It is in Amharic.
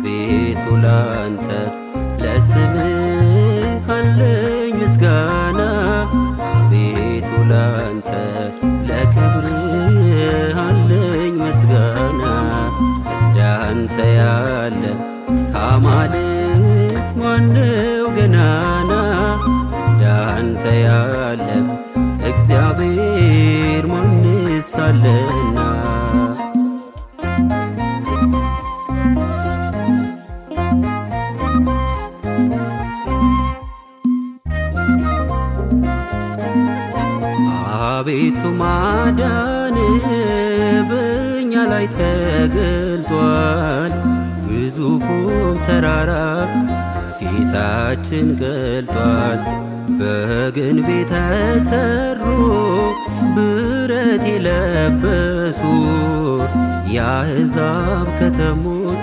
አቤቱ ላንተ ለስምህ አለኝ ምስጋና አቤቱ ላንተ ለክብርህ አለኝ ምስጋና እንዳንተ ያለ ከአማልክት ማነው ገናና እንዳንተ ያለ እግዚአብሔር ማንስ አለና አቤቱ ማዳን በእኛ ላይ ተገልጧል ግዙፉም ተራራ በፊታችን ቀልጧል በግንብ የተሰሩ ብረት የለበሱ የአሕዛብ ከተሞች